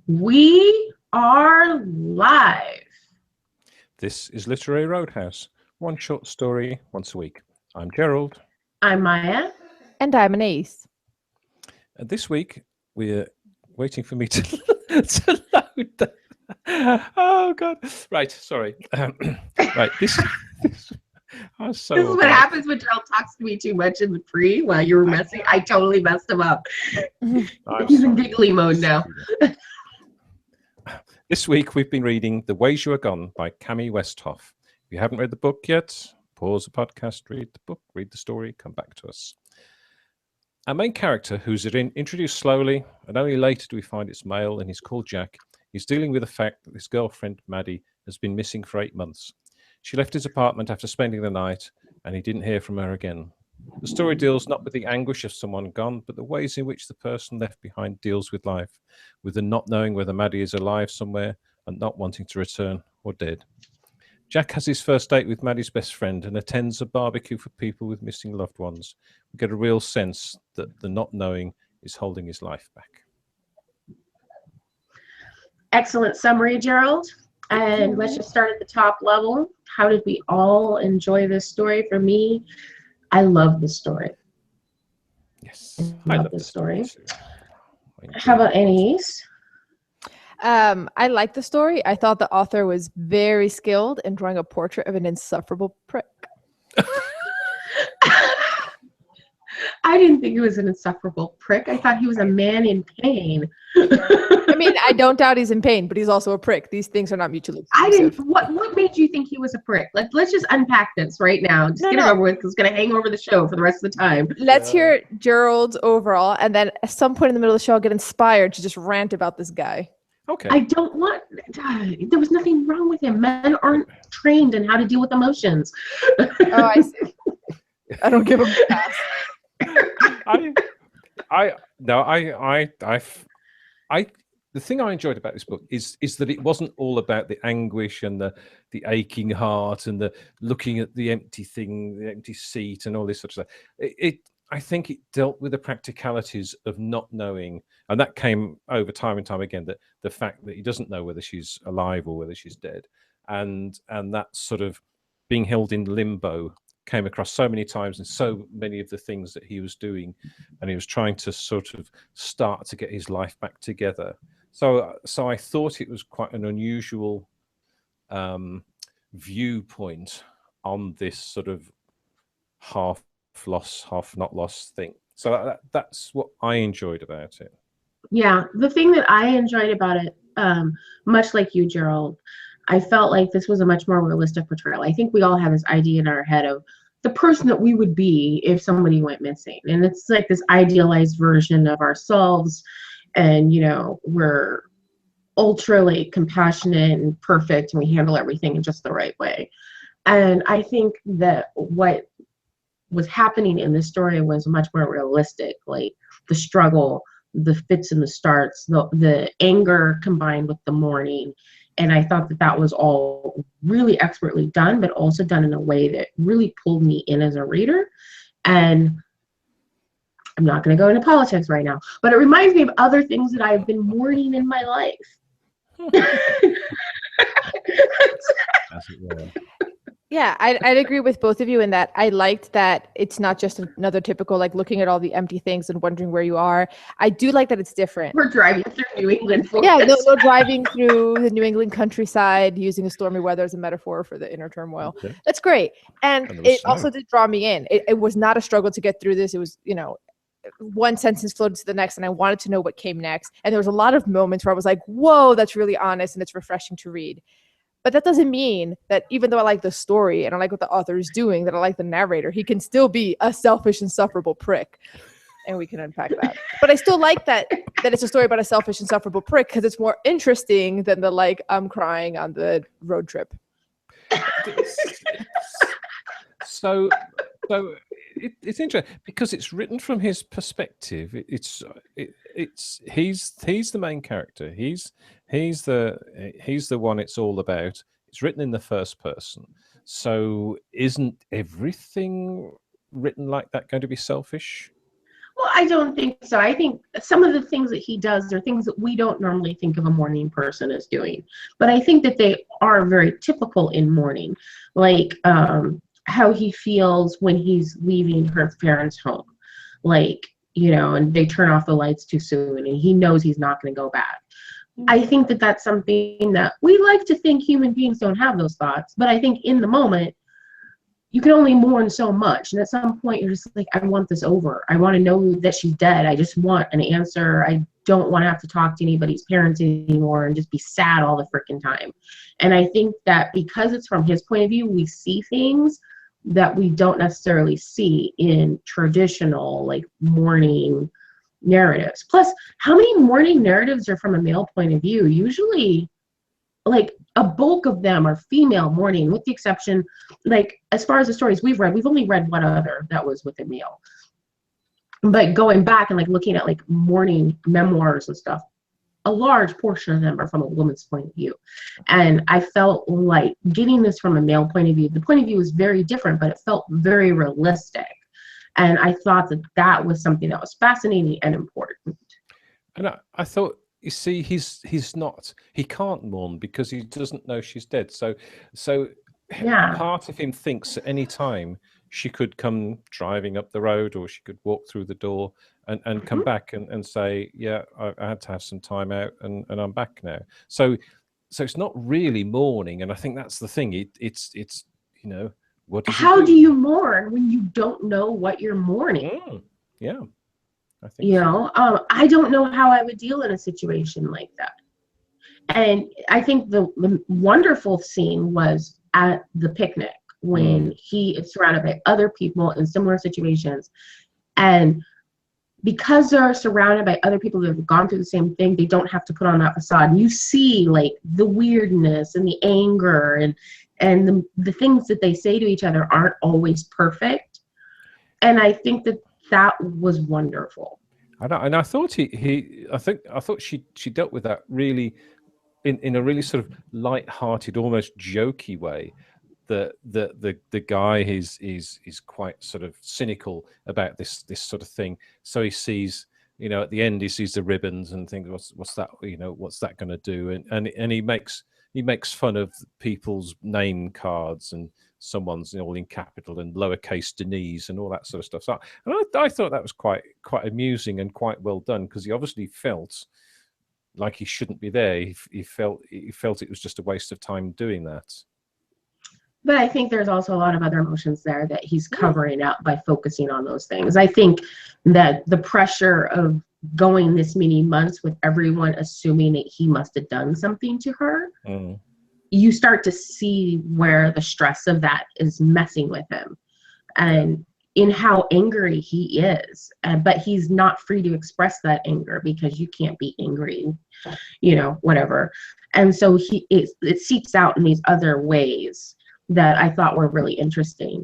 We are live. This is Literary Roadhouse, one short story once a week. I'm Gerald. I'm Maya. And I'm Anais. And this week, we're waiting for me to, to load the... Oh, God. Right, sorry. Right, this I was so This is what happens when Gerald talks to me too much in the pre while you were messing. I totally messed him up. He's in giggly mode now. This week, we've been reading The Ways You Are Gone by Cami Westhoff. If you haven't read the book yet, pause the podcast, read the book, read the story, come back to us. Our main character, who's introduced slowly, and only later do we find it's male, and he's called Jack, is dealing with the fact that his girlfriend, Maddie, has been missing for 8 months. She left his apartment after spending the night, and he didn't hear from her again. The story deals not with the anguish of someone gone, but the ways in which the person left behind deals with life, with the not knowing whether Maddie is alive somewhere and not wanting to return or dead. Jack has his first date with Maddie's best friend and attends a barbecue for people with missing loved ones. We get a real sense that the not knowing is holding his life back. Excellent summary, Gerald. And let's just start at the top level. How did we all enjoy this story? For me, I love the story. Yes, I love the story. How about Anais? I like the story. I thought the author was very skilled in drawing a portrait of an insufferable prick. I didn't think he was an insufferable prick. I thought he was a man in pain. I mean, I don't doubt he's in pain, but he's also a prick. These things are not mutually exclusive. What made you think he was a prick? Let's just unpack this right now. Just get it over with, because it's going to hang over the show for the rest of the time. Let's hear Gerald's overall, and then at some point in the middle of the show, I'll get inspired to just rant about this guy. Okay. I don't want... There was nothing wrong with him. Men aren't trained in how to deal with emotions. Oh, I see. I don't give a pass. The thing I enjoyed about this book is that it wasn't all about the anguish and the aching heart and the looking at the empty thing, the empty seat and all this sort of stuff. I think it dealt with the practicalities of not knowing, and that came over time and time again, that the fact that he doesn't know whether she's alive or whether she's dead, and that sort of being held in limbo came across so many times in so many of the things that he was doing, and he was trying to sort of start to get his life back together. So I thought it was quite an unusual viewpoint on this sort of half lost, half not lost thing. So that's what I enjoyed about it. Yeah, the thing that I enjoyed about it, much like you, Gerald, I felt like this was a much more realistic portrayal. I think we all have this idea in our head of the person that we would be if somebody went missing. And it's like this idealized version of ourselves. And, you know, we're ultra like compassionate and perfect, and we handle everything in just the right way. And I think that what was happening in this story was much more realistic, like the struggle, the fits and the starts, the anger combined with the mourning. And I thought that was all really expertly done, but also done in a way that really pulled me in as a reader. And I'm not going to go into politics right now, but it reminds me of other things that I've been mourning in my life. As it were. Yeah, I'd agree with both of you in that I liked that it's not just another typical, like, looking at all the empty things and wondering where you are. I do like that it's different. We're driving through New England. Yeah, no driving through the New England countryside using the stormy weather as a metaphor for the inner turmoil. Okay. That's great. And it also did draw me in. It was not a struggle to get through this. It was, you know, one sentence flowed to the next, and I wanted to know what came next. And there was a lot of moments where I was like, whoa, that's really honest and it's refreshing to read. But that doesn't mean that even though I like the story and I like what the author is doing, that I like the narrator, he can still be a selfish, insufferable prick. And we can unpack that. But I still like that it's a story about a selfish, insufferable prick, because it's more interesting than the, like, I'm crying on the road trip. So it's interesting because it's written from his perspective. He's the main character. He's the one it's all about. It's written in the first person. So isn't everything written like that going to be selfish? Well, I don't think so. I think some of the things that he does are things that we don't normally think of a morning person as doing. But I think that they are very typical in mourning, like how he feels when he's leaving her parents' home. Like, and they turn off the lights too soon and he knows he's not going to go back. I think that that's something that we like to think human beings don't have those thoughts. But I think in the moment, you can only mourn so much. And at some point, you're just like, I want this over. I want to know that she's dead. I just want an answer. I don't want to have to talk to anybody's parents anymore and just be sad all the freaking time. And I think that because it's from his point of view, we see things that we don't necessarily see in traditional, like, mourning narratives. Plus, how many mourning narratives are from a male point of view? Usually, like, a bulk of them are female mourning, with the exception, like, as far as the stories we've only read one other that was with a male. But going back and, like, looking at, like, mourning memoirs and stuff, a large portion of them are from a woman's point of view. And I felt like getting this from a male point of view, the point of view was very different, but it felt very realistic. And I thought that that was something that was fascinating and important. And I thought, you see, he can't mourn because he doesn't know she's dead. So Yeah. Part of him thinks at any time she could come driving up the road, or she could walk through the door and come back and say, yeah, I had to have some time out and I'm back now. So it's not really mourning. And I think that's the thing. It's what does How he do you mourn when you don't know what you're mourning? Yeah. I think I don't know how I would deal in a situation like that. And I think the wonderful scene was at the picnic when he is surrounded by other people in similar situations. And because they're surrounded by other people that have gone through the same thing, they don't have to put on that facade. And you see, like, the weirdness and the anger and the things that they say to each other aren't always perfect. And I think that was wonderful. And I thought I thought she dealt with that really in a really sort of light-hearted, almost jokey way. The guy is quite sort of cynical about this sort of thing. So he sees, at the end he sees the ribbons and thinks, what's that? What's that going to do? And he makes fun of people's name cards, and someone's all in capital and lowercase Denise and all that sort of stuff. So I thought that was quite amusing and quite well done, because he obviously felt like he shouldn't be there. He felt it was just a waste of time doing that. But I think there's also a lot of other emotions there that he's covering up by focusing on those things. I think that the pressure of going this many months with everyone assuming that he must have done something to her, you start to see where the stress of that is messing with him and in how angry he is. But he's not free to express that anger because you can't be angry, whatever. And so it seeps out in these other ways that I thought were really interesting.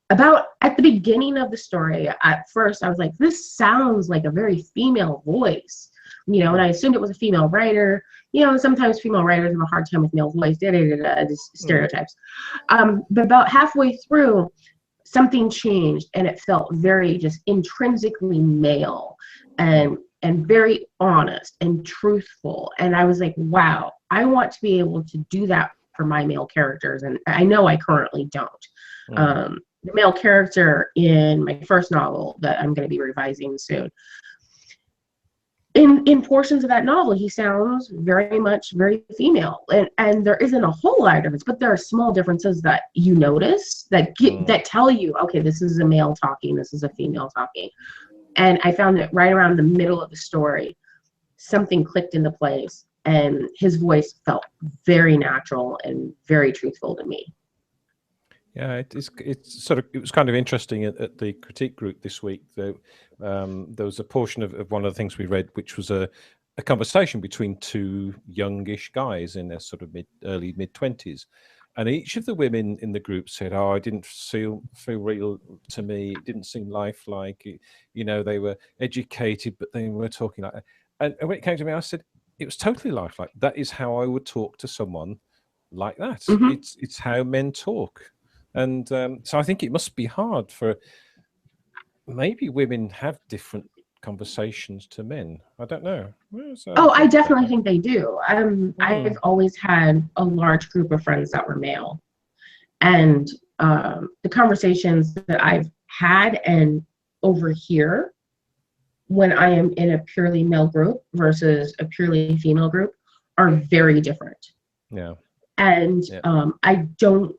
About at the beginning of the story, at first I was like, this sounds like a very female voice, and I assumed it was a female writer. Sometimes female writers have a hard time with male voice, just stereotypes. But about halfway through, something changed, and it felt very just intrinsically male and very honest and truthful. And I was like, wow, I want to be able to do that for my male characters. And I know I currently don't. The male character in my first novel that I'm going to be revising soon, in portions of that novel, he sounds very female. And there isn't a whole lot of difference, but there are small differences that you notice that tell you, okay, this is a male talking, this is a female talking. And I found that right around the middle of the story, something clicked into place, and his voice felt very natural and very truthful to me. Yeah, it was kind of interesting at the critique group this week. There was a portion of one of the things we read, which was a conversation between two youngish guys in their sort of early mid-20s. And each of the women in the group said, "Oh, I didn't feel real to me. It didn't seem lifelike. They were educated, but they were talking like that." And when it came to me, I said, "It was totally lifelike. That is how I would talk to someone like that. It's how men talk. And so I think it must be hard for maybe women have different conversations to men. I don't know. Oh, I definitely think they do. I've always had a large group of friends that were male, and the conversations that I've had and overhear when I am in a purely male group versus a purely female group are very different. Yeah. And I don't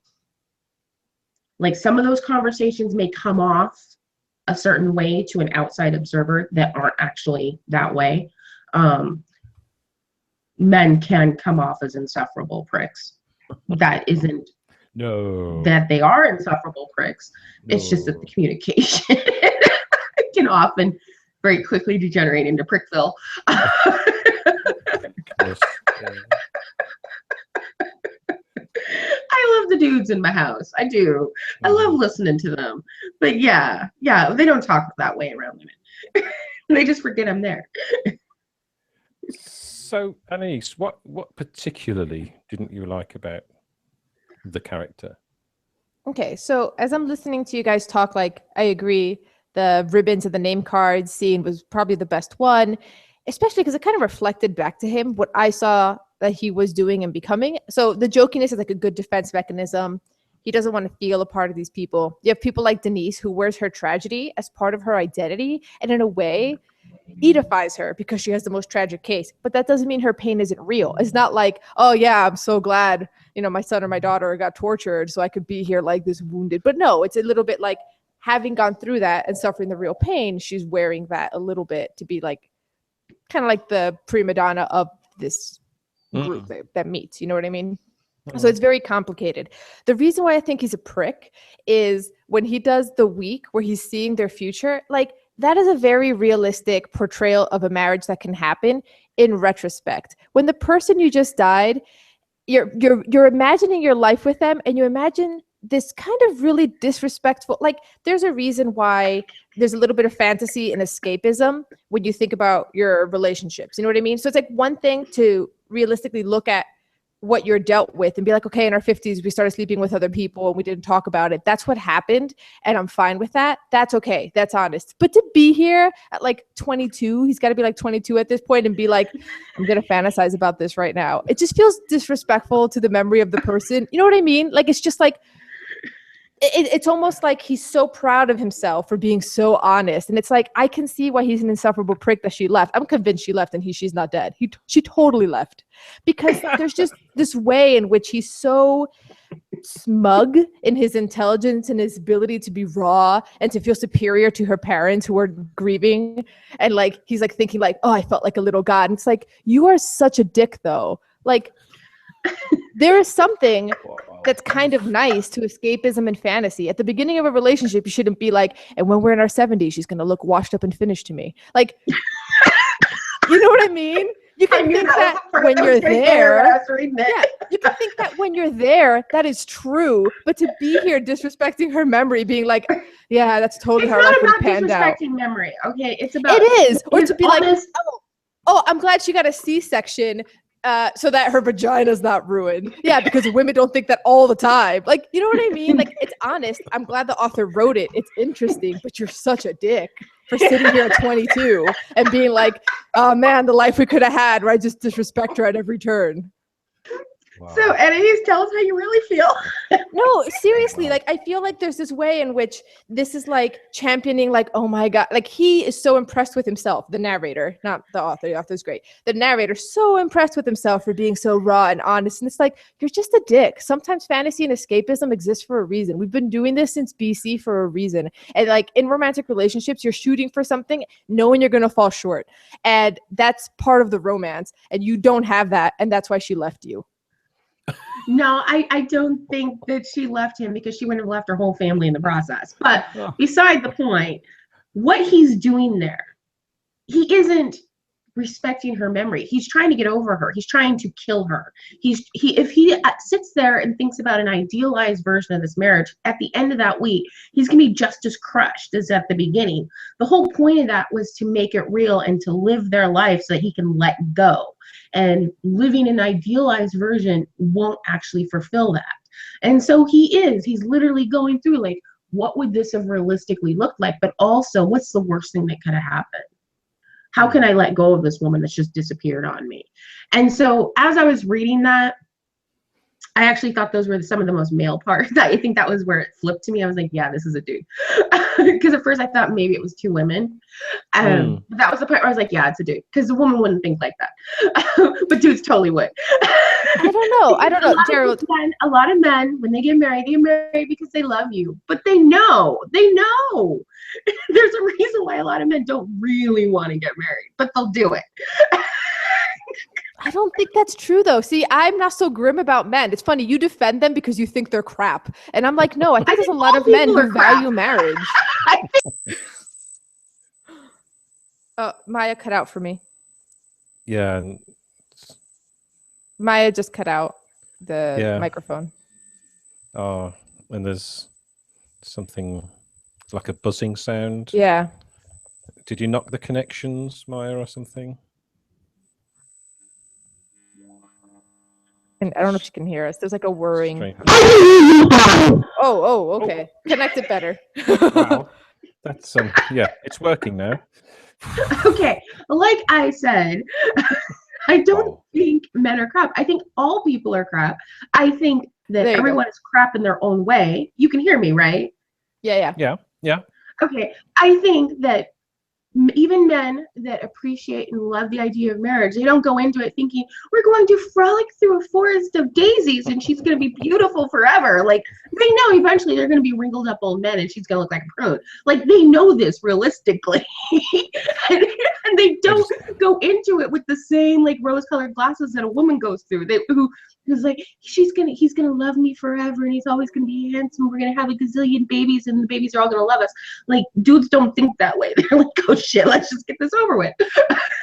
like, some of those conversations may come off a certain way to an outside observer that aren't actually that way. Men can come off as insufferable pricks. That isn't that they are insufferable pricks. It's just that the communication can often very quickly degenerate into Prickville. I love the dudes in my house. I do. I love listening to them. But yeah, they don't talk that way around women. They just forget I'm there. So, Anais, what particularly didn't you like about the character? Okay, so as I'm listening to you guys talk, like, I agree, the ribbons and the name cards scene was probably the best one, especially because it kind of reflected back to him what I saw that he was doing and becoming. So the jokiness is like a good defense mechanism. He doesn't want to feel a part of these people. You have people like Denise, who wears her tragedy as part of her identity, and in a way edifies her because she has the most tragic case. But that doesn't mean her pain isn't real. It's not like, oh yeah, I'm so glad, my son or my daughter got tortured so I could be here like this wounded. But no, it's a little bit like, having gone through that and suffering the real pain, she's wearing that a little bit to be like, kind of like the prima donna of this group that meets, you know what I mean? So it's very complicated. The reason why I think he's a prick is when he does the week where he's seeing their future, like, that is a very realistic portrayal of a marriage that can happen in retrospect. When the person you just died, you're imagining your life with them, and you imagine this kind of really disrespectful, like, there's a reason why there's a little bit of fantasy and escapism when you think about your relationships. You know what I mean? So it's like one thing to realistically look at what you're dealt with and be like, okay, in our 50s, we started sleeping with other people and we didn't talk about it. That's what happened. And I'm fine with that. That's okay. That's honest. But to be here at like 22, he's got to be like 22 at this point and be like, I'm going to fantasize about this right now. It just feels disrespectful to the memory of the person. You know what I mean? Like, it's just like, it's almost like he's so proud of himself for being so honest. And it's like, I can see why he's an insufferable prick that she left. I'm convinced she left and she's not dead. She totally left. Because there's just this way in which he's so smug in his intelligence and his ability to be raw and to feel superior to her parents who are grieving. And like, he's like thinking like, oh, I felt like a little god. And it's like, you are such a dick though. Like, there is something that's kind of nice to escapism and fantasy. At the beginning of a relationship, you shouldn't be like, and when we're in our 70s, she's going to look washed up and finished to me. Like, you know what I mean? You can think that when you're there. Yeah, you can think that when you're there, that is true. But to be here disrespecting her memory, being like, yeah, that's totally how life would have panned out. It's not about disrespecting memory. Okay, it's about. It is. Or to be honest, like, oh, I'm glad she got a C-section. So that her vagina's not ruined. Yeah, because women don't think that all the time. Like, you know what I mean? Like, it's honest. I'm glad the author wrote it. It's interesting, but you're such a dick for sitting here at 22 and being like, oh man, the life we could have had, where I just disrespect her at every turn. Wow. So, Anais, tell us how you really feel. No, seriously, like, I feel like there's this way in which this is like championing, like, oh my God, like, he is so impressed with himself, the narrator, not the author. The author's great. The narrator, so impressed with himself for being so raw and honest. And it's like, you're just a dick. Sometimes fantasy and escapism exist for a reason. We've been doing this since BC for a reason. And like, in romantic relationships, you're shooting for something, knowing you're going to fall short. And that's part of the romance. And you don't have that. And that's why she left you. No, I don't think that she left him because she wouldn't have left her whole family in the process. But beside the point, what he's doing there, he isn't respecting her memory. He's trying to get over her. He's trying to kill her. If he sits there and thinks about an idealized version of this marriage, at the end of that week, he's going to be just as crushed as at the beginning. The whole point of that was to make it real and to live their life so that he can let go. And living an idealized version won't actually fulfill that. And so he's literally going through like, what would this have realistically looked like? But also, what's the worst thing that could have happened? How can I let go of this woman that's just disappeared on me? And so as I was reading that, I actually thought those were some of the most male parts. I think that was where it flipped to me. I was like, yeah, this is a dude. Because at first I thought maybe it was two women. But that was the part where I was like, yeah, it's a dude. Because the woman wouldn't think like that. But dudes totally would. I don't know. Gerald. A lot of men, when they get married because they love you. But they know. There's a reason why a lot of men don't really want to get married. But they'll do it. I don't think that's true, though. See, I'm not so grim about men. It's funny. You defend them because you think they're crap. And I'm like, no, I think there's a lot of men who value marriage. Oh, Maya cut out for me. Yeah. Maya just cut out the microphone. Oh, and there's something like a buzzing sound. Yeah. Did you knock the connections, Maya, or something? And I don't know if she can hear us. There's like a whirring. Okay. Connected better. Wow. That's it's working now. Okay. Like I said, I don't think men are crap. I think all people are crap. I think that everyone is crap in their own way. You can hear me, right? Yeah. Okay. I think that even men that appreciate and love the idea of marriage, they don't go into it thinking we're going to frolic through a forest of daisies and she's going to be beautiful forever. Like, they know eventually they're going to be wrinkled up old men and she's going to look like a prune. Like, they know this realistically. and they don't go into it with the same like rose-colored glasses that a woman goes through. Who's like, he's gonna love me forever and he's always gonna be handsome. We're gonna have a gazillion babies and the babies are all gonna love us. Like, dudes don't think that way. They're like, oh shit, let's just get this over with.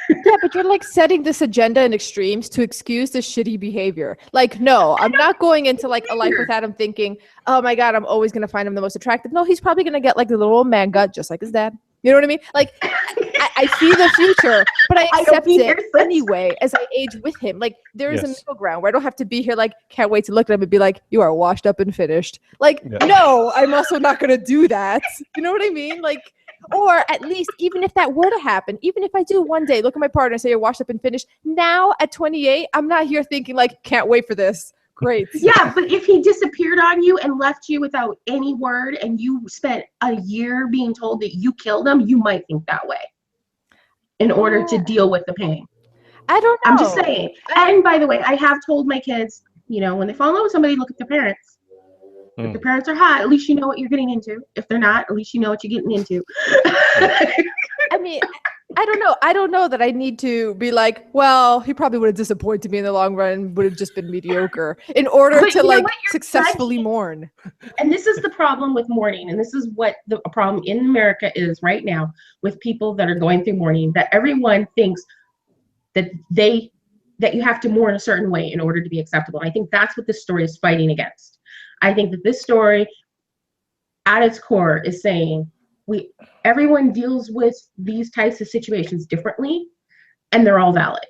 Yeah, but you're like setting this agenda in extremes to excuse this shitty behavior. Like, no, I'm not going into like a life without him thinking, oh my God, I'm always gonna find him the most attractive. No, he's probably gonna get like the little old man gut just like his dad. You know what I mean? Like, I see the future, but I accept it anyway as I age with him. Like, there is a middle ground where I don't have to be here like, can't wait to look at him and be like, you are washed up and finished. Like, no, I'm also not going to do that. You know what I mean? Like, or at least even if that were to happen, even if I do one day look at my partner and say you're washed up and finished, now at 28, I'm not here thinking like, can't wait for this. Great. Yeah, but if he disappeared on you and left you without any word and you spent a year being told that you killed him, you might think that way in order to deal with the pain. I don't know. I'm just saying. And by the way, I have told my kids, when they fall in love with somebody, look at their parents. If the parents are hot, at least you know what you're getting into. If they're not, at least you know what you're getting into. I mean, I don't know. I don't know that I need to be like, well, he probably would have disappointed me in the long run and would have just been mediocre in order to like successfully mourn. And this is the problem with mourning. And this is what the problem in America is right now with people that are going through mourning, that everyone thinks that you have to mourn a certain way in order to be acceptable. And I think that's what this story is fighting against. I think that this story at its core is saying everyone deals with these types of situations differently, and they're all valid.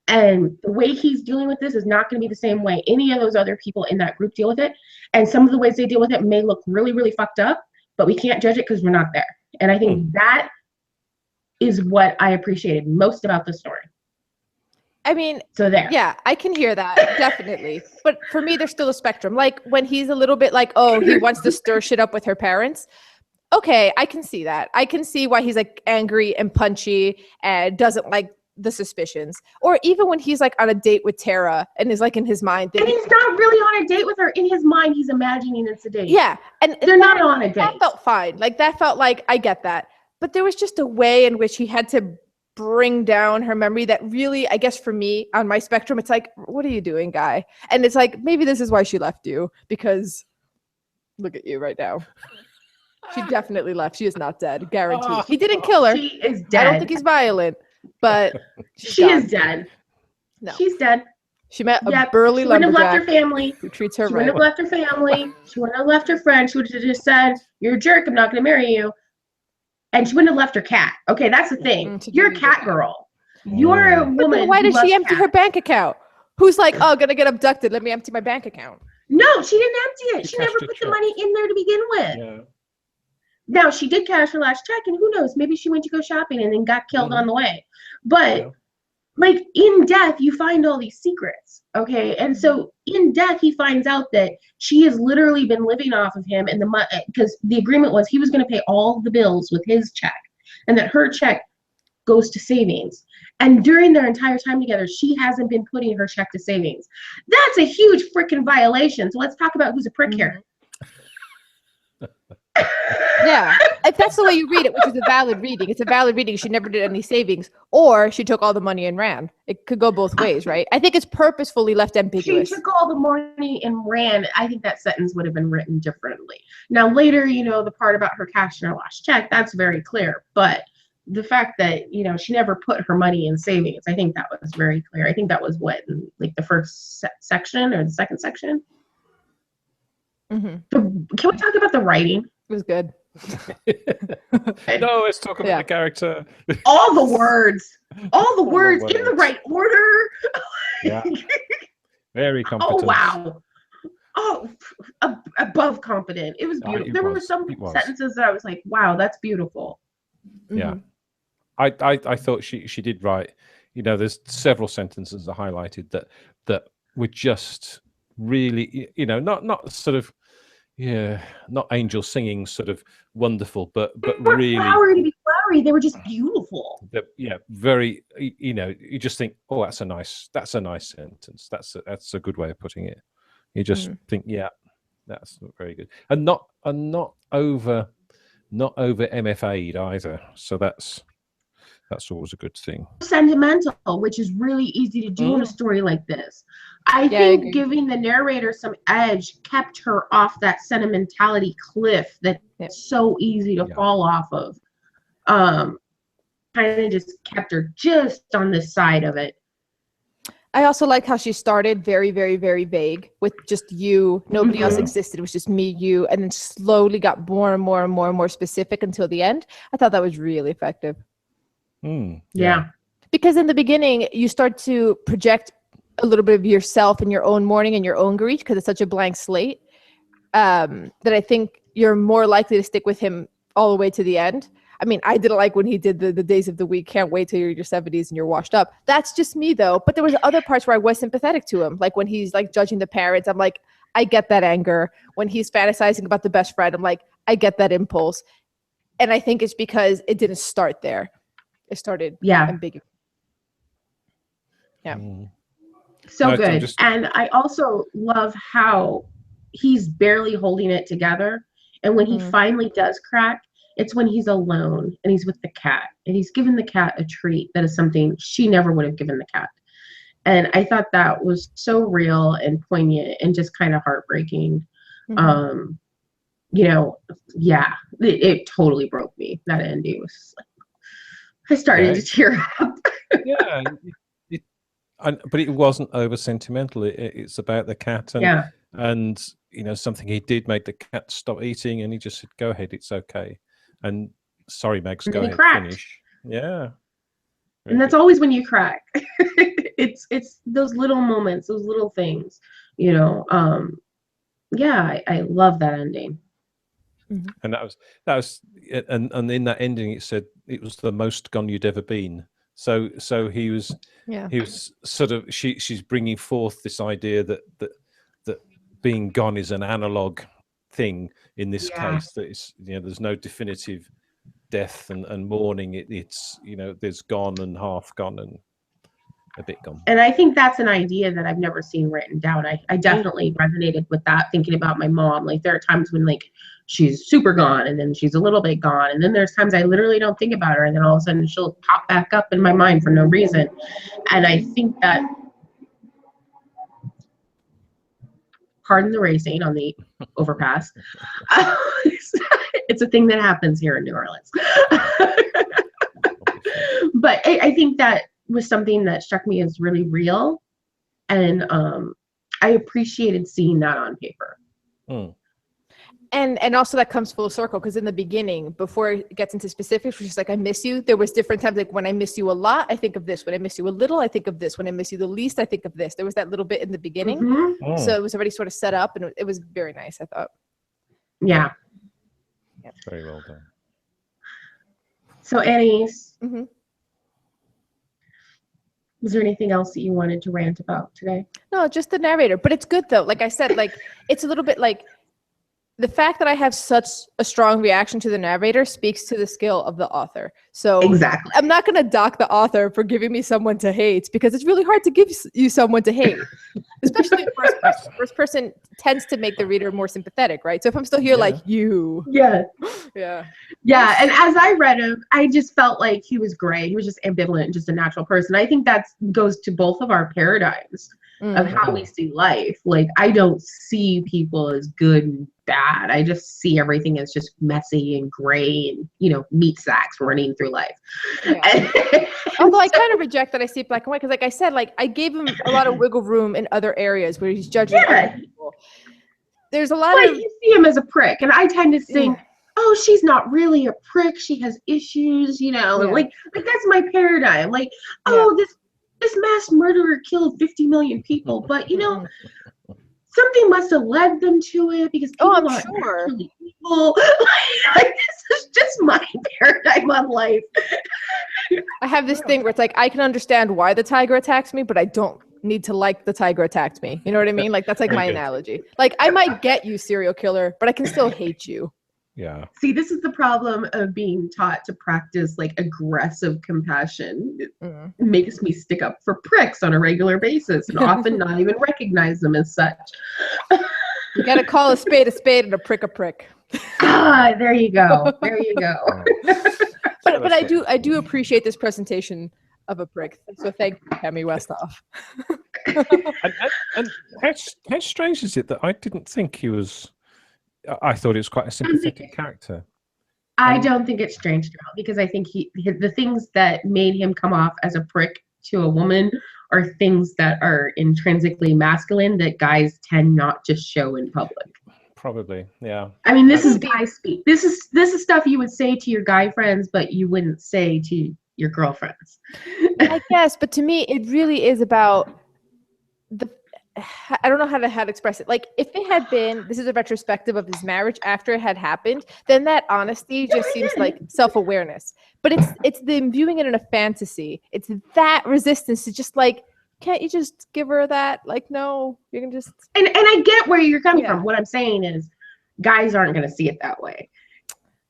And the way he's dealing with this is not going to be the same way any of those other people in that group deal with it. And some of the ways they deal with it may look really, really fucked up, but we can't judge it because we're not there. And I think that is what I appreciated most about the story. I mean, so there. Yeah, I can hear that, definitely. But for me, there's still a spectrum. Like when he's a little bit like, oh, he wants to stir shit up with her parents. Okay, I can see that. I can see why he's like angry and punchy and doesn't like the suspicions. Or even when he's like on a date with Tara and is like in his mind. And he's not really on a date with her. In his mind, he's imagining it's a date. Yeah. And they're not on a date. That felt fine. Like that felt like, I get that. But there was just a way in which he had to bring down her memory that really, I guess for me on my spectrum, it's like, what are you doing, guy? And it's like, maybe this is why she left you, because look at you right now. She definitely left. She is not dead. Guaranteed. He didn't kill her. She is dead. I don't think he's violent, but she is dead. No. She's dead. She met a burly lumberjack. She wouldn't have left her family. Who treats her she right. She wouldn't have left her family. She wouldn't have left her friend. She would have just said, you're a jerk. I'm not going to marry you. And she wouldn't have left her cat. Okay, that's the thing. You're a cat girl. You're a woman. Why does she empty her bank account? Who's like, oh, gonna get abducted. Let me empty my bank account. No, she didn't empty it. She never put the money in there to begin with. Yeah. Now, she did cash her last check, and who knows, maybe she went to go shopping and then got killed on the way. But like in death, you find all these secrets, okay? And so in death, he finds out that she has literally been living off of him, and because the agreement was he was going to pay all the bills with his check, and that her check goes to savings. And during their entire time together, she hasn't been putting her check to savings. That's a huge freaking violation. So let's talk about who's a prick here. Yeah, if that's the way you read it, which is a valid reading, it's a valid reading. She never did any savings, or she took all the money and ran. It could go both ways, right? I think it's purposefully left ambiguous. She took all the money and ran. I think that sentence would have been written differently. Now, later, the part about her cashing her last check, that's very clear. But the fact that, she never put her money in savings, I think that was very clear. I think that was what, in, like the first section or the second section? Mm-hmm. Can we talk about the writing? It was good. No, let's talk about the character. All the words in the right order. Yeah. Very competent. Oh, wow. Oh, above competent. It was beautiful. There were some sentences that I was like, wow, that's beautiful. Yeah. I thought she did right. There's several sentences I highlighted that were just really, not sort of, not angel singing sort of wonderful, but really flowery to be flowery. They were just beautiful. Very, you just think, oh, that's a nice sentence. That's a good way of putting it. You just think, that's very good, and not over MFA'd either. So that's always a good thing. Sentimental, which is really easy to do in a story like this. I think giving the narrator some edge kept her off that sentimentality cliff that's so easy to fall off of. Kind of just kept her just on this side of it. I also like how she started very, very, very vague with just you. Nobody else existed. It was just me, you, and then slowly got more and more and more and more specific until the end. I thought that was really effective. Yeah. Because in the beginning, you start to project a little bit of yourself and your own mourning and your own grief because it's such a blank slate that I think you're more likely to stick with him all the way to the end. I mean, I didn't like when he did the days of the week, can't wait till you're in your 70s and you're washed up. That's just me, though. But there was other parts where I was sympathetic to him. Like when he's like judging the parents, I'm like, I get that anger. When he's fantasizing about the best friend, I'm like, I get that impulse. And I think it's because it didn't start there. It started ambiguous. Yeah. So good. And I also love how he's barely holding it together. And when he finally does crack, it's when he's alone and he's with the cat. And he's given the cat a treat that is something she never would have given the cat. And I thought that was so real and poignant and just kind of heartbreaking. It totally broke me. That ending was like, I started to tear up. But it wasn't over sentimental. It's about the cat and something he did made the cat stop eating, and he just said, "Go ahead, it's okay." And sorry, Megs, go ahead, finish. Yeah, and that's always when you crack. it's those little moments, those little things. I love that ending. And that was, and in that ending, it said it was the most gone you'd ever been. So he was sort of she's bringing forth this idea that being gone is an analog thing in this case, that it's there's no definitive death and mourning. It's there's gone and half gone and a bit gone. And I think that's an idea that I've never seen written down. I definitely resonated with that, thinking about my mom. Like there are times when like she's super gone and then she's a little bit gone, and then there's times I literally don't think about her, and then all of a sudden she'll pop back up in my mind for no reason. And I think that, pardon the racing on the overpass, it's a thing that happens here in New Orleans. But I think that was something that struck me as really real, and I appreciated seeing that on paper. And also that comes full circle, because in the beginning, before it gets into specifics, which is like, I miss you, there was different times, like when I miss you a lot, I think of this. When I miss you a little, I think of this. When I miss you the least, I think of this. There was that little bit in the beginning. Mm-hmm. So it was already sort of set up, and it was very nice, I thought. Yeah. Very well done. So Annie, Mm-hmm. was there anything else that you wanted to rant about today? No, just the narrator. But it's good though. Like I said, like it's a little bit like the fact that I have such a strong reaction to the narrator speaks to the skill of the author. So Exactly. I'm not going to dock the author for giving me someone to hate, because it's really hard to give you someone to hate, especially first person. First person tends to make the reader more sympathetic, right? So if I'm still here like you. Yeah. Yeah. Yeah. And as I read him, I just felt like he was gray. He was just ambivalent and just a natural person. I think that goes to both of our paradigms of how we see life. Like, I don't see people as good and bad. I just see everything as just messy and gray and, you know, meat sacks running through life. Yeah. Although I kind of reject that I see it black and white, because like I said, like I gave him a lot of wiggle room in other areas where he's judging other people. There's a lot of... you see him as a prick, and I tend to think, oh, she's not really a prick. She has issues, you know, and like that's my paradigm. Like, oh, this mass murderer killed 50 million people, but you know, something must have led them to it, because people I'm aren't sure actually evil. Like, this is just my paradigm on life. I have this thing where it's like, I can understand why the tiger attacks me, but I don't need to like the tiger attacked me. You know what I mean? Like, that's like my analogy. Like, I might get you, serial killer, but I can still hate you. Yeah. See, this is the problem of being taught to practice like aggressive compassion. It makes me stick up for pricks on a regular basis and often not even recognize them as such. You gotta call a spade and a prick a prick. There you go. There you go. But I do appreciate this presentation of a prick. So thank you, Cami Westhoff. and how strange is it that I didn't think he was... I thought he was quite a sympathetic character. I don't think it's strange at all, because I think the things that made him come off as a prick to a woman are things that are intrinsically masculine that guys tend not to show in public. Probably, yeah. I mean, this is guy speak. This is stuff you would say to your guy friends, but you wouldn't say to your girlfriends. I guess, but to me, it really is about I don't know how to express it. Like, if it had been, this is a retrospective of his marriage after it had happened, then that honesty just seems like self-awareness. But it's them viewing it in a fantasy. It's that resistance to just like, can't you just give her that? Like, no, you can just... And I get where you're coming from. What I'm saying is, guys aren't going to see it that way.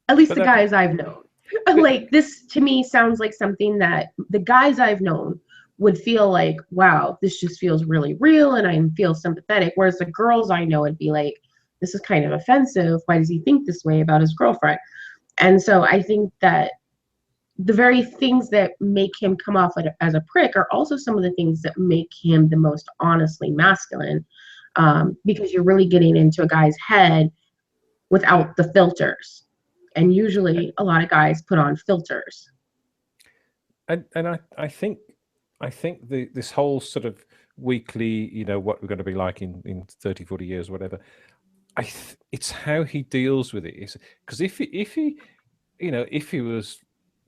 At least the guys I've known. Like, this to me sounds like something that the guys I've known would feel like, wow, this just feels really real and I feel sympathetic. Whereas the girls I know would be like, this is kind of offensive. Why does he think this way about his girlfriend? And so I think that the very things that make him come off as a prick are also some of the things that make him the most honestly masculine, because you're really getting into a guy's head without the filters. And usually a lot of guys put on filters. And I think this whole sort of weekly, you know, what we're going to be like in 30, 40 years, whatever, it's how he deals with it. Because if he, you know, if he was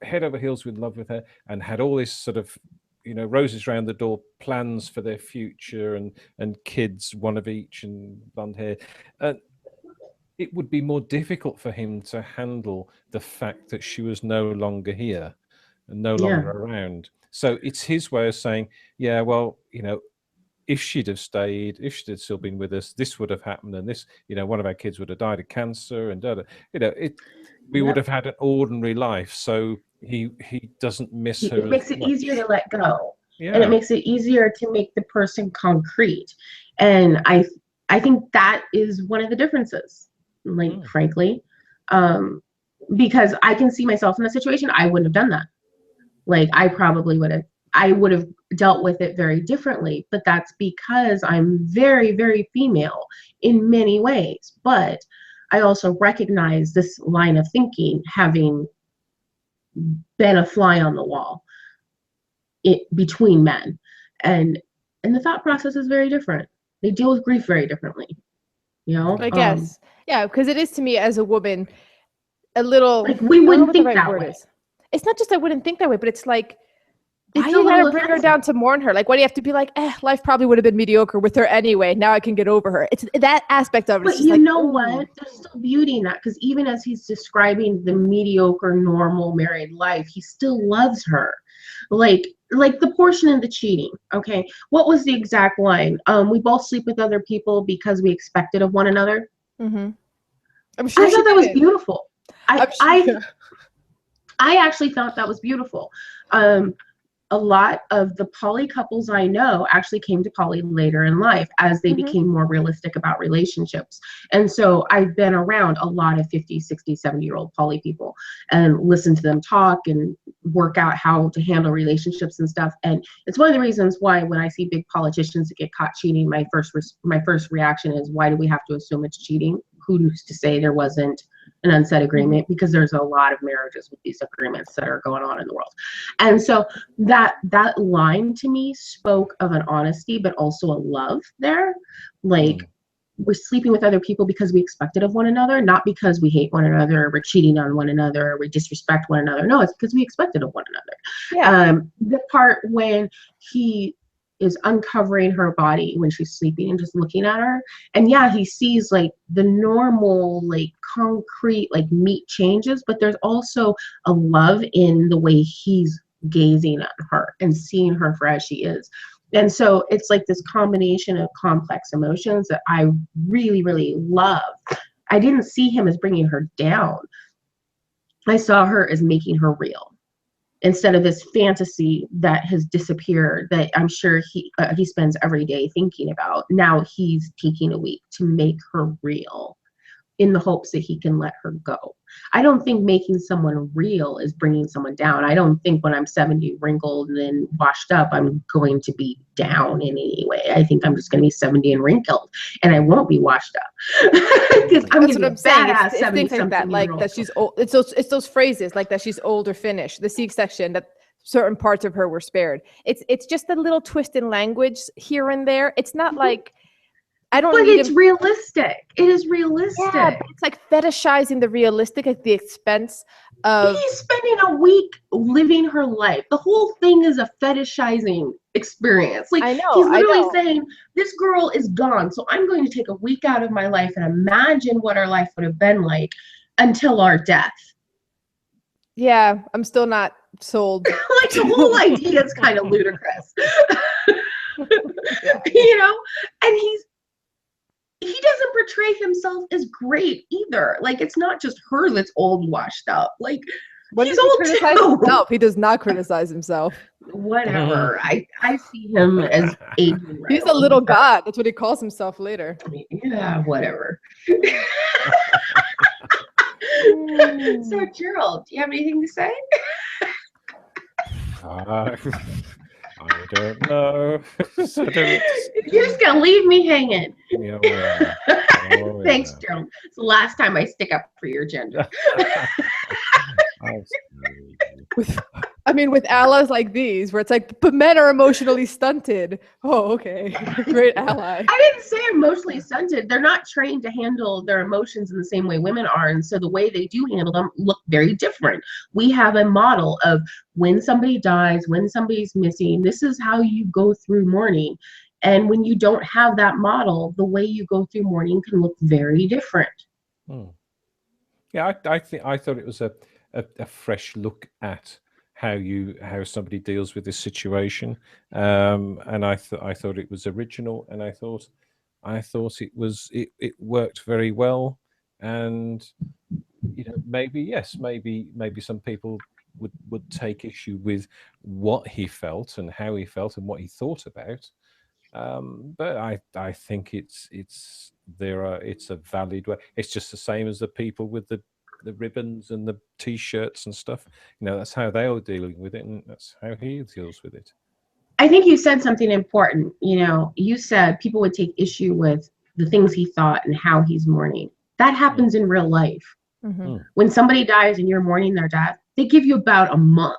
head over heels with love with her and had all this sort of, you know, roses round the door plans for their future and kids, one of each, and blonde hair, it would be more difficult for him to handle the fact that she was no longer here and no longer around. So it's his way of saying, yeah, well, you know, if she'd have stayed, if she'd still been with us, this would have happened, and this, you know, one of our kids would have died of cancer, and you know, we would have had an ordinary life. So he doesn't miss her. It makes it easier to let go, and it makes it easier to make the person concrete. And I think that is one of the differences, like frankly, because I can see myself in the situation. I wouldn't have done that. Like, I would have dealt with it very differently, but that's because I'm very, very female in many ways. But I also recognize this line of thinking, having been a fly on the wall between men, and the thought process is very different. They deal with grief very differently. I guess. Yeah, because it is to me as a woman a little like we wouldn't think that way. It's not just I wouldn't think that way, but it's like, why you gotta bring her down to mourn her? Like, why do you have to be like, life probably would have been mediocre with her anyway. Now I can get over her. It's that aspect of it. But you know what? There's still beauty in that, because even as he's describing the mediocre, normal married life, he still loves her. Like the portion of the cheating. Okay, what was the exact line? We both sleep with other people because we expect it of one another. Mm-hmm. I'm sure I thought that was beautiful. I actually thought that was beautiful. A lot of the poly couples I know actually came to poly later in life as they became more realistic about relationships. And so I've been around a lot of 50, 60, 70-year-old poly people and listened to them talk and work out how to handle relationships and stuff. And it's one of the reasons why when I see big politicians that get caught cheating, my first reaction is, why do we have to assume it's cheating? Who's to say there wasn't an unsaid agreement? Because there's a lot of marriages with these agreements that are going on in the world. And so that line to me spoke of an honesty, but also a love there. Like, we're sleeping with other people because we expect it of one another, not because we hate one another, or we're cheating on one another, or we disrespect one another. No, it's because we expect it of one another. The part when he is uncovering her body when she's sleeping and just looking at her, and he sees like the normal, like concrete, like meat changes, but there's also a love in the way he's gazing at her and seeing her for as she is. And so it's like this combination of complex emotions that I really, really love. I didn't see him as bringing her down. I saw her as making her real, instead of this fantasy that has disappeared that I'm sure he spends every day thinking about. Now he's taking a week to make her real in the hopes that he can let her go. I don't think making someone real is bringing someone down. I don't think when I'm 70, wrinkled and washed up, I'm going to be down in any way. I think I'm just going to be 70 and wrinkled, and I won't be washed up. Because I'm going to be a badass 70-something that, like that she's old. It's those phrases like that she's old or finished. The C-section, that certain parts of her were spared. It's just a little twist in language here and there. It's not like, I don't. But it's realistic. It is realistic. Yeah, but it's like fetishizing the realistic at the expense of. He's spending a week living her life. The whole thing is a fetishizing experience. Like, I know, he's literally saying, this girl is gone, so I'm going to take a week out of my life and imagine what our life would have been like until our death. Yeah, I'm still not sold. Like, the whole idea is kind of ludicrous. And he doesn't portray himself as great either. Like, it's not just her that's old, washed up. Like, he's old too. Himself? He does not criticize himself. Whatever. I see him as aging. He's a little god. That's what he calls himself later. I mean, yeah, whatever. So, Gerald, do you have anything to say? I don't know. You're just going to leave me hanging. Yeah, Thanks, Gerald. It's the last time I stick up for your gender. With allies like these, where it's like, but men are emotionally stunted. Oh, okay. Great ally. I didn't say emotionally stunted. They're not trained to handle their emotions in the same way women are. And so the way they do handle them look very different. We have a model of when somebody dies, when somebody's missing, this is how you go through mourning. And when you don't have that model, the way you go through mourning can look very different. Yeah, I thought it was a fresh look at how somebody deals with this situation, and I thought it was original, and I thought it worked very well. And maybe some people would take issue with what he felt and how he felt and what he thought about. But I think it's a valid way. It's just the same as the people with the ribbons and the T-shirts and stuff. That's how they are dealing with it, and that's how he deals with it. I think you said something important. You said people would take issue with the things he thought and how he's mourning. That happens in real life. Mm-hmm. When somebody dies and you're mourning their death, they give you about a month.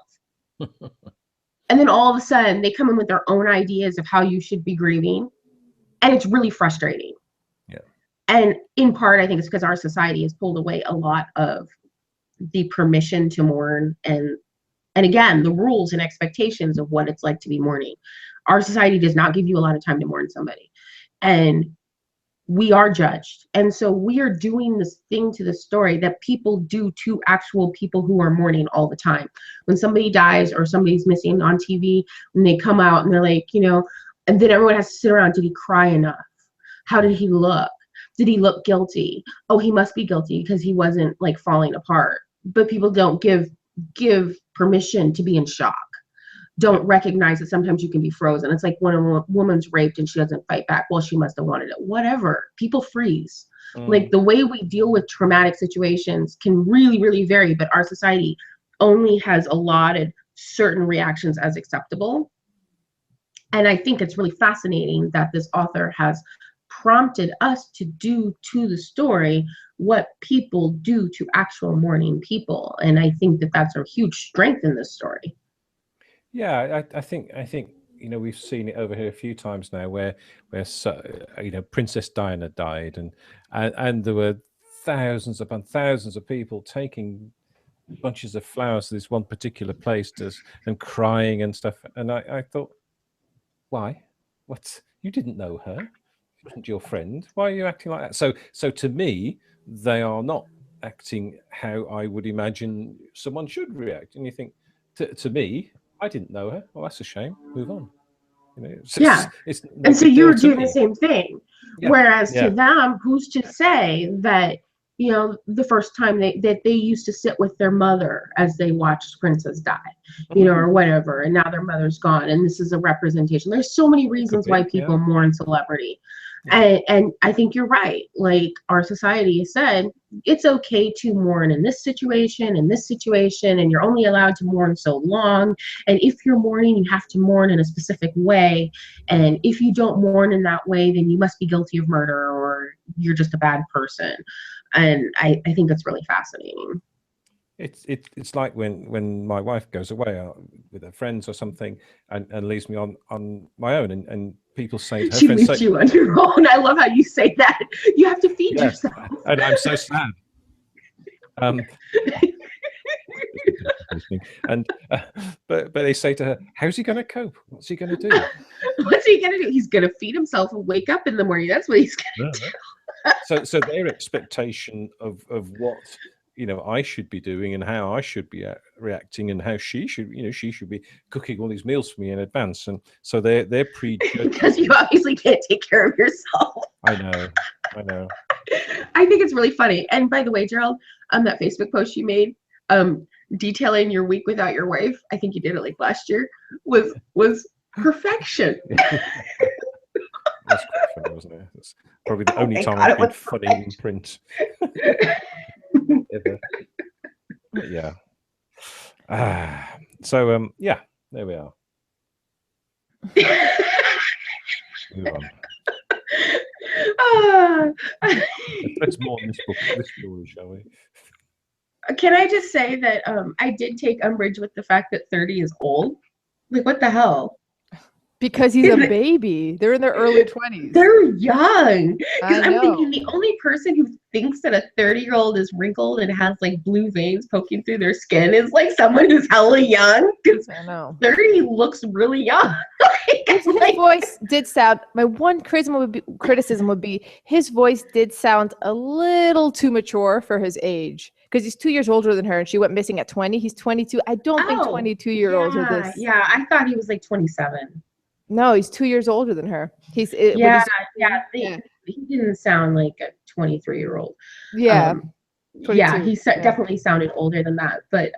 And then all of a sudden they come in with their own ideas of how you should be grieving. And it's really frustrating. Yeah. And in part, I think it's because our society has pulled away a lot of the permission to mourn and again, the rules and expectations of what it's like to be mourning. Our society does not give you a lot of time to mourn somebody. And we are judged. And so we are doing this thing to the story that people do to actual people who are mourning all the time. When somebody dies or somebody's missing on TV, and they come out and they're like, you know, and then everyone has to sit around, did he cry enough? How did he look? Did he look guilty? Oh, he must be guilty because he wasn't like falling apart. But people don't give permission to be in shock. Don't recognize that sometimes you can be frozen. It's like when a woman's raped and she doesn't fight back. Well, she must have wanted it. Whatever. People freeze. Like the way we deal with traumatic situations can really, really vary, but our society only has allotted certain reactions as acceptable. And I think it's really fascinating that this author has prompted us to do to the story what people do to actual mourning people. And I think that that's a huge strength in this story. Yeah, I think you know, we've seen it over here a few times now where you know, Princess Diana died, and there were thousands upon thousands of people taking bunches of flowers to this one particular place and crying and stuff. And I thought, why? What? You didn't know her. She wasn't your friend. Why are you acting like that? So to me, they are not acting how I would imagine someone should react. And you think, to me, I didn't know her. Well, that's a shame. Move on. You know, it's no and so big deal you're to doing me. the same thing. Yeah. Whereas to them, who's to say that, you know, the first time that they used to sit with their mother as they watched Princess die, you know, or whatever, and now their mother's gone, and this is a representation. There's so many reasons why people mourn celebrity. And I think you're right. Like our society said, it's okay to mourn in this situation, and you're only allowed to mourn so long. And if you're mourning, you have to mourn in a specific way. And if you don't mourn in that way, then you must be guilty of murder or you're just a bad person. And I think it's really fascinating. It's like when my wife goes away with her friends or something and leaves me on my own, and people say to her she friends, leaves you on your own. I love how you say that. You have to feed yourself. And I'm so sad. But they say to her, how's he going to cope? What's he going to do? What's he going to do? He's going to feed himself and wake up in the morning. That's what he's going to do. So their expectation of what, you know, I should be doing and how I should be reacting and how she should be cooking all these meals for me in advance. And so they're prejudged. Because you obviously can't take care of yourself. I know. I think it's really funny. And by the way, Gerald, that Facebook post you made, detailing your week without your wife, I think you did it like last year, was perfection. That's quite funny, wasn't it? That's probably the only time I've been funny in print. Ever. But yeah. So yeah, there we are. Move on. Let's more in this story, shall we? Can I just say that I did take umbrage with the fact that 30 is old? Like, what the hell? Because he's a baby. They're in their early 20s. They're young. Because I'm thinking the only person who thinks that a 30-year-old is wrinkled and has like blue veins poking through their skin is like someone who's hella young. Because 30 looks really young. His voice did sound. My one criticism would be his voice did sound a little too mature for his age. Because he's 2 years older than her, and she went missing at 20. He's 22. I don't think 22-year-olds are this. Yeah, I thought he was like 27. No, he's 2 years older than her. He didn't sound like a 23-year-old. Yeah. Yeah, he definitely sounded older than that. But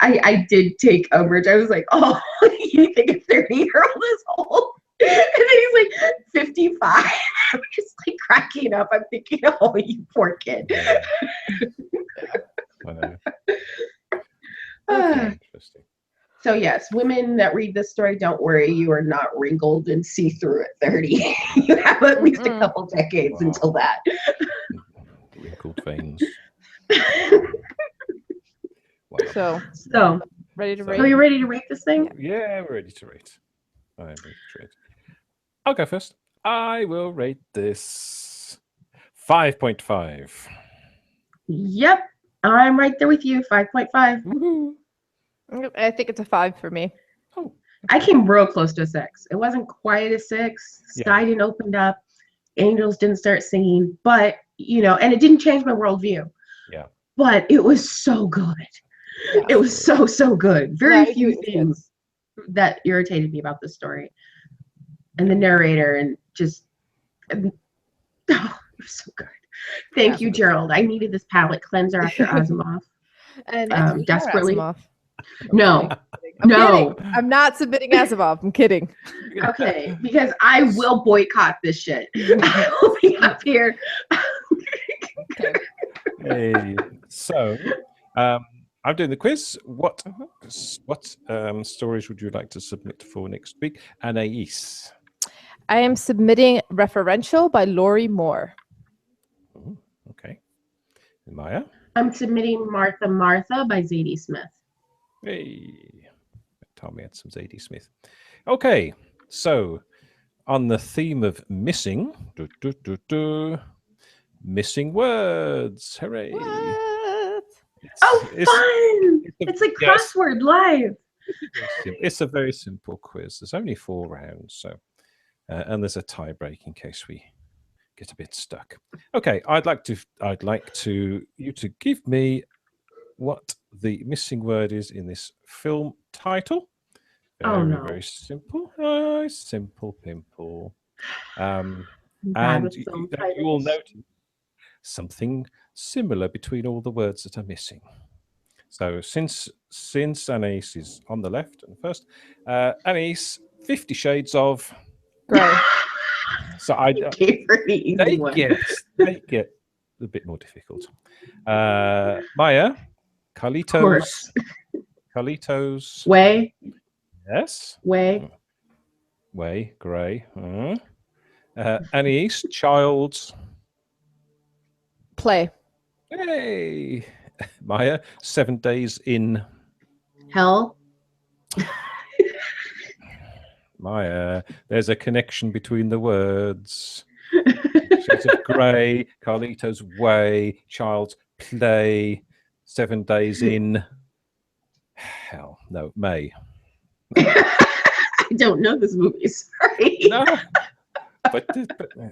I did take umbrage. I was like, oh, you think a 30-year-old is old? And then he's like 55. I'm just like cracking up. I'm thinking, oh, you poor kid. Yeah. I know. Interesting. So yes, women that read this story, don't worry, you are not wrinkled and see-through at 30. You have at least a couple decades until that. Wrinkled veins. Wow. So ready to rate? Are you ready to rate this thing? Yeah, we're ready to rate. I'm ready to rate. I'll go first. I will rate this 5.5. Yep, I'm right there with you. 5.5. Woohoo. I think it's a 5 for me. Oh, I came real close to a 6. It wasn't quite a 6. Sky didn't open up. Angels didn't start singing, but and it didn't change my worldview. Yeah. But it was so good. Yeah. It was so good. Very Yeah, few things that irritated me about the story. And the narrator and just it was so good. Thank you, Gerald. I needed this palate cleanser after Asimov. And next week, desperately. Asimov. No. I'm No. kidding. I'm not submitting Asimov. I'm kidding. Okay, because I will boycott this shit. I will be up here. Okay. Hey. So, I'm doing the quiz. What stories would you like to submit for next week? Anais. I am submitting Referential by Laurie Moore. Ooh, okay. And Maya? I'm submitting Martha by Zadie Smith. Hey. Tommy had some Zadie Smith. Okay. So, on the theme of missing, missing words. Hooray. What? Fun! It's like crossword live. It's a very simple quiz. There's only 4 rounds, so and there's a tie break in case we get a bit stuck. Okay, I'd like you to give me what the missing word is in this film title. Very simple. Simple pimple. And you will notice something similar between all the words that are missing. So since Anais is on the left and first, Anais, 50 Shades of Grey. So they get a bit more difficult. Maya, Carlitos. Way. Yes. Way. Grey. Anais, Child's. Play. Hey. Maya, 7 Days in Hell. Maya, there's a connection between the words. Shades of Grey, Carlito's Way, Child's Play, 7 Days in Hell. No, May. I don't know this movie. Sorry. No. But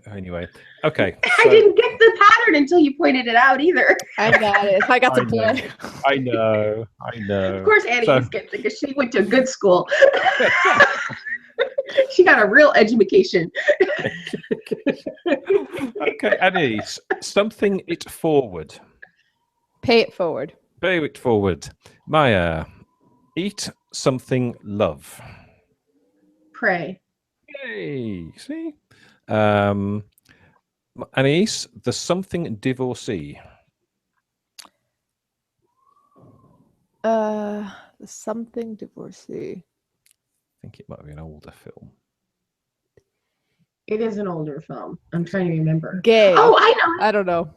anyway, okay. I didn't get the pattern until you pointed it out either. I got it. I got to play. I know. Of course, Annie is getting it because she went to a good school. She got a real education. Okay, Annie, something it forward. Pay it forward. Pay it forward. Maya, eat something love. Pray. Yay, see? Anais, the something divorcee. The something divorcee. I think it might be an older film. It is an older film. I'm trying to remember. Gay. Oh, I know. I don't know.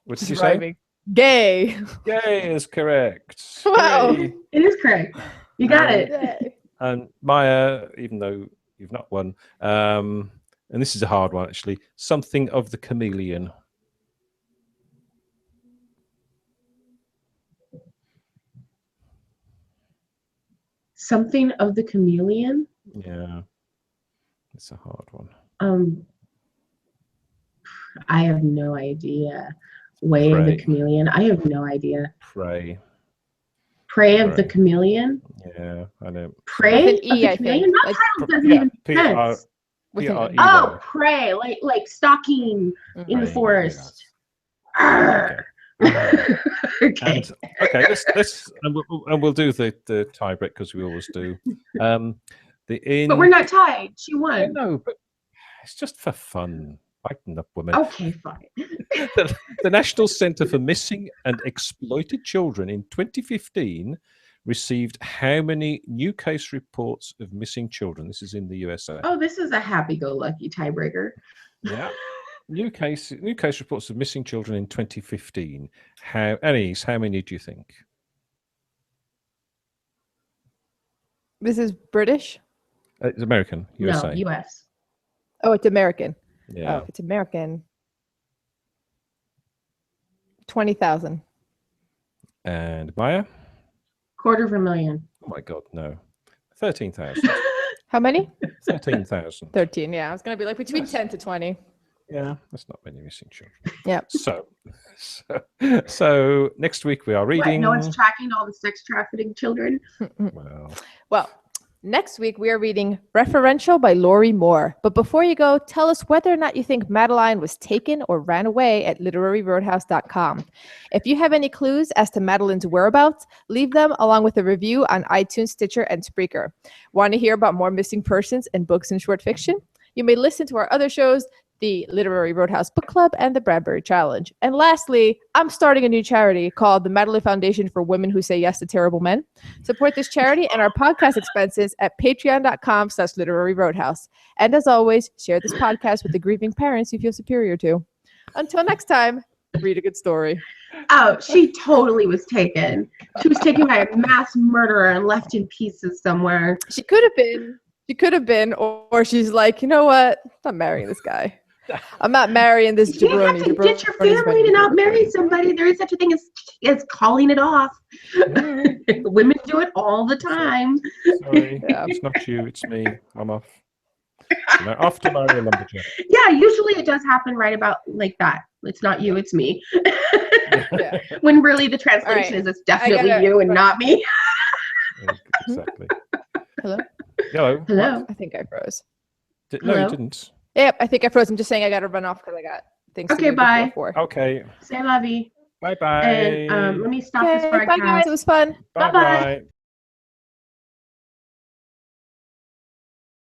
What did you say? Gay. Gay is correct. Wow. Hooray. It is correct. You got it. And Maya, even though you've not won, and this is a hard one actually, something of the chameleon. Something of the chameleon? Yeah. It's a hard one. I have no idea. Way of the chameleon. I have no idea. Prey. Prey of the chameleon? Yeah, I know. Prey of the chameleon? That title doesn't even make sense. Oh, prey, like stalking in the forest. Okay. Okay. Let's and we'll do the tie break because we always do. But we're not tied. She won. No, but it's just for fun. Fighting up women. Okay, fine. The National Centre for Missing and Exploited Children in 2015 received how many new case reports of missing children? This is in the USA. Oh, this is a happy-go-lucky tiebreaker. Yeah. New case reports of missing children in 2015. Anais, how many do you think? This is British? It's American, USA. No, US. Oh, it's American. Yeah. Oh, if it's American. 20,000. And Maya? $250,000. Oh my God, no. 13,000. How many? 13,000. 13. Yeah, I was gonna be like between 10 to 20. Yeah, that's not many missing children. Yeah. So next week we are reading. No one's tracking all the sex trafficking children. Well, next week we are reading Referential by Lori Moore. But before you go, tell us whether or not you think Madeline was taken or ran away at literaryroadhouse.com. If you have any clues as to Madeline's whereabouts, leave them along with a review on iTunes, Stitcher, and Spreaker. Want to hear about more missing persons in books and short fiction? You may listen to our other shows, the Literary Roadhouse Book Club and the Bradbury Challenge. And lastly, I'm starting a new charity called the Madeline Foundation for Women Who Say Yes to Terrible Men. Support this charity and our podcast expenses at patreon.com/Literary Roadhouse. And as always, share this podcast with the grieving parents you feel superior to. Until next time, read a good story. Oh, she totally was taken. She was taken by a mass murderer and left in pieces somewhere. She could have been, or she's like, you know what? I'm marrying this guy. I'm not marrying this jabroni. You have to get your family to not marry somebody. There is such a thing as calling it off. Women do it all the time. Sorry, it's not you, it's me. I'm off. I'm off to marry a lumberjack. Yeah, usually it does happen right about like that. It's not you, it's me. Yeah. When really the translation is it's definitely you and not me. Exactly. Hello? Hello. I think I froze. No, you didn't. Yep, I think I froze. I'm just saying I got to run off because I got things to do. Bye. Okay. Say la vie. Bye-bye. And let me stop this broadcast. Bye, guys. It was fun. Bye-bye.